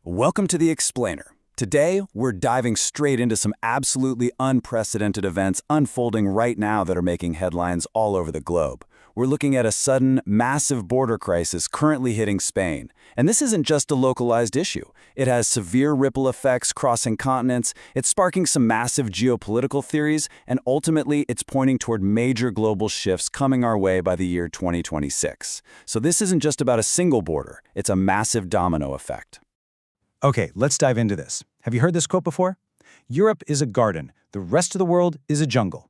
Welcome to The Explainer. Today, we're diving straight into some absolutely unprecedented events unfolding right now that are making headlines all over the globe. We're looking at a sudden, massive border crisis currently hitting Spain. And this isn't just a localized issue. It has severe ripple effects crossing continents, it's sparking some massive geopolitical theories, and ultimately, it's pointing toward major global shifts coming our way by the year 2026. So this isn't just about a single border, it's a massive domino effect. Okay, let's dive into this. Have you heard this quote before? Europe is a garden, the rest of the world is a jungle.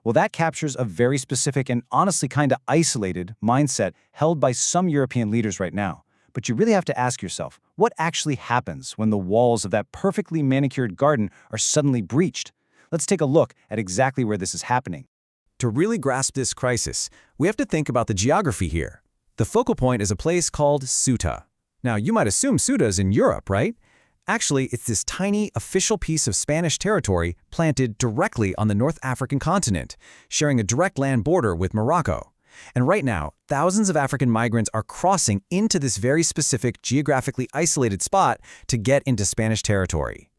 Well, that captures a very specific and honestly kind of isolated mindset held by some European leaders right now. But you really have to ask yourself, what actually happens when the walls of that perfectly manicured garden are suddenly breached? Let's take a look at exactly where this is happening. To really grasp this crisis, we have to think about the geography here. The focal point is a place called Ceuta. Now, you might assume Ceuta is in Europe, right? Actually, it's this tiny, official piece of Spanish territory planted directly on the North African continent, sharing a direct land border with Morocco. And right now, thousands of African migrants are crossing into this very specific, geographically isolated spot to get into Spanish territory.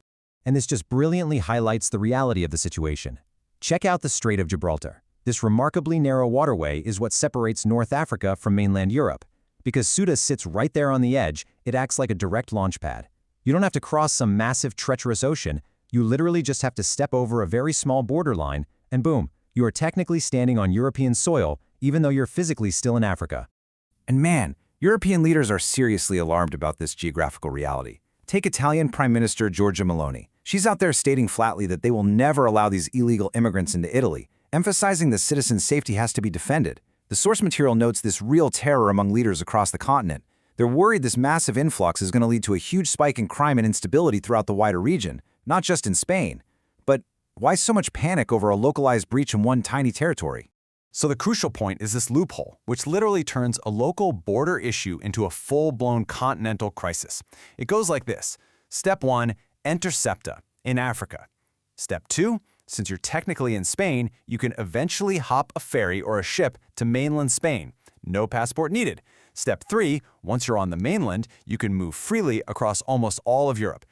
And this just brilliantly highlights the reality of the situation. Check out the Strait of Gibraltar. This remarkably narrow waterway is what separates North Africa from mainland Europe. Because Ceuta sits right there on the edge, it acts like a direct launch pad. You don't have to cross some massive, treacherous ocean. You literally just have to step over a very small borderline, and boom, you are technically standing on European soil, even though you're physically still in Africa. And man, European leaders are seriously alarmed about this geographical reality. Take Italian Prime Minister Giorgia Meloni. She's out there stating flatly that they will never allow these illegal immigrants into Italy, emphasizing that citizens' safety has to be defended. The source material notes this real terror among leaders across the continent. They're worried this massive influx is going to lead to a huge spike in crime and instability throughout the wider region, not just in Spain. But why so much panic over a localized breach in one tiny territory? So the crucial point is this loophole, which literally turns a local border issue into a full-blown continental crisis. It goes like this. Step 1, enter Ceuta in Africa. Step 2, since you're technically in Spain, you can eventually hop a ferry or a ship to mainland Spain. No passport needed. Step 3, once you're on the mainland, you can move freely across almost all of Europe.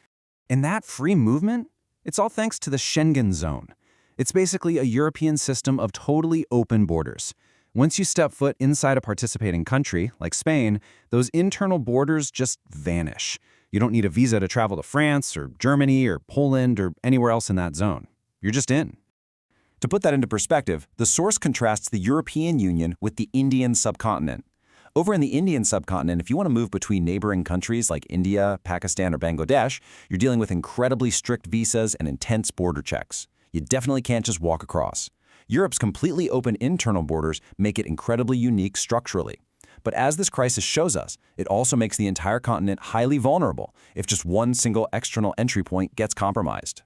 And that free movement? It's all thanks to the Schengen zone. It's basically a European system of totally open borders. Once you step foot inside a participating country, like Spain, those internal borders just vanish. You don't need a visa to travel to France or Germany or Poland or anywhere else in that zone. You're just in. To put that into perspective, the source contrasts the European Union with the Indian subcontinent. Over in the Indian subcontinent, if you want to move between neighboring countries like India, Pakistan, or Bangladesh, you're dealing with incredibly strict visas and intense border checks. You definitely can't just walk across. Europe's completely open internal borders make it incredibly unique structurally. But as this crisis shows us, it also makes the entire continent highly vulnerable if just one single external entry point gets compromised.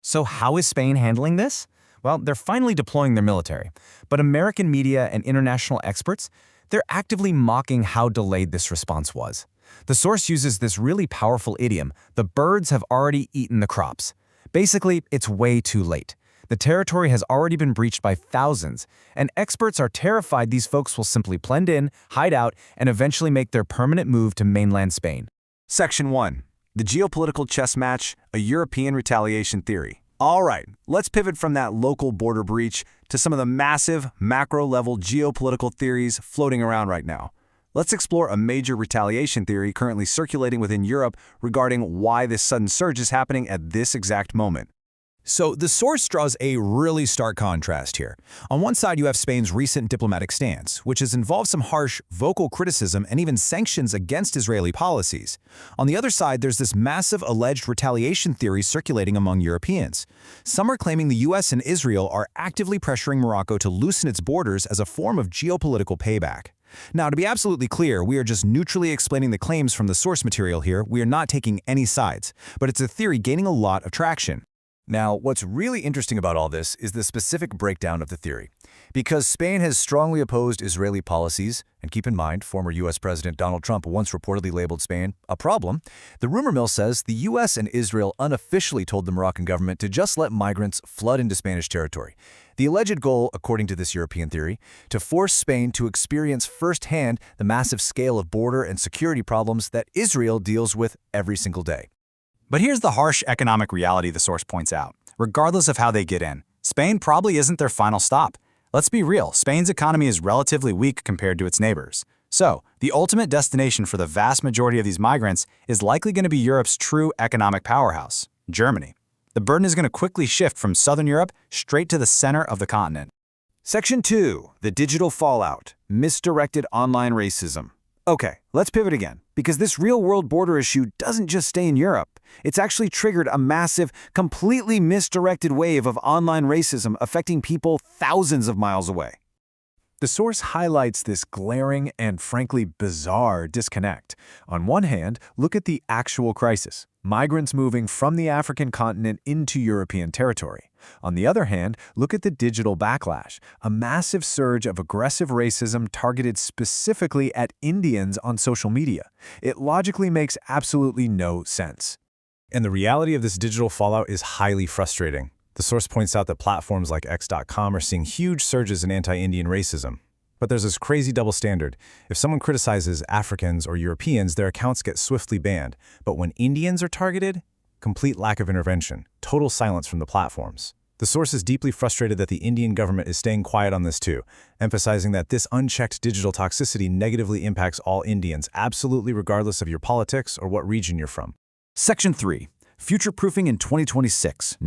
So how is Spain handling this? Well, they're finally deploying their military. But American media and international experts, they're actively mocking how delayed this response was. The source uses this really powerful idiom, the birds have already eaten the crops. Basically, it's way too late. The territory has already been breached by thousands, and experts are terrified these folks will simply blend in, hide out, and eventually make their permanent move to mainland Spain. Section 1. The geopolitical chess match, a European retaliation theory. All right, let's pivot from that local border breach to some of the massive, macro-level geopolitical theories floating around right now. Let's explore a major retaliation theory currently circulating within Europe regarding why this sudden surge is happening at this exact moment. So the source draws a really stark contrast here. On one side, you have Spain's recent diplomatic stance, which has involved some harsh, vocal criticism and even sanctions against Israeli policies. On the other side, there's this massive alleged retaliation theory circulating among Europeans. Some are claiming the US and Israel are actively pressuring Morocco to loosen its borders as a form of geopolitical payback. Now, to be absolutely clear, we are just neutrally explaining the claims from the source material here. We are not taking any sides, but it's a theory gaining a lot of traction. Now, what's really interesting about all this is the specific breakdown of the theory. Because Spain has strongly opposed Israeli policies, and keep in mind, former U.S. President Donald Trump once reportedly labeled Spain a problem, the rumor mill says the U.S. and Israel unofficially told the Moroccan government to just let migrants flood into Spanish territory. The alleged goal, according to this European theory, to force Spain to experience firsthand the massive scale of border and security problems that Israel deals with every single day. But here's the harsh economic reality the source points out. Regardless of how they get in, Spain probably isn't their final stop. Let's be real, Spain's economy is relatively weak compared to its neighbors. So, the ultimate destination for the vast majority of these migrants is likely going to be Europe's true economic powerhouse, Germany. The burden is going to quickly shift from southern Europe straight to the center of the continent. Section 2. The digital fallout. Misdirected online racism. Okay, let's pivot again, because this real-world border issue doesn't just stay in Europe. It's actually triggered a massive, completely misdirected wave of online racism affecting people thousands of miles away. The source highlights this glaring and frankly bizarre disconnect. On one hand, look at the actual crisis, migrants moving from the African continent into European territory. On the other hand, look at the digital backlash, a massive surge of aggressive racism targeted specifically at Indians on social media. It logically makes absolutely no sense. And the reality of this digital fallout is highly frustrating. The source points out that platforms like X.com are seeing huge surges in anti-Indian racism. But there's this crazy double standard. If someone criticizes Africans or Europeans, their accounts get swiftly banned. But when Indians are targeted, complete lack of intervention, total silence from the platforms. The source is deeply frustrated that the Indian government is staying quiet on this too, emphasizing that this unchecked digital toxicity negatively impacts all Indians, absolutely regardless of your politics or what region you're from. Section 3. Future-proofing in 2026.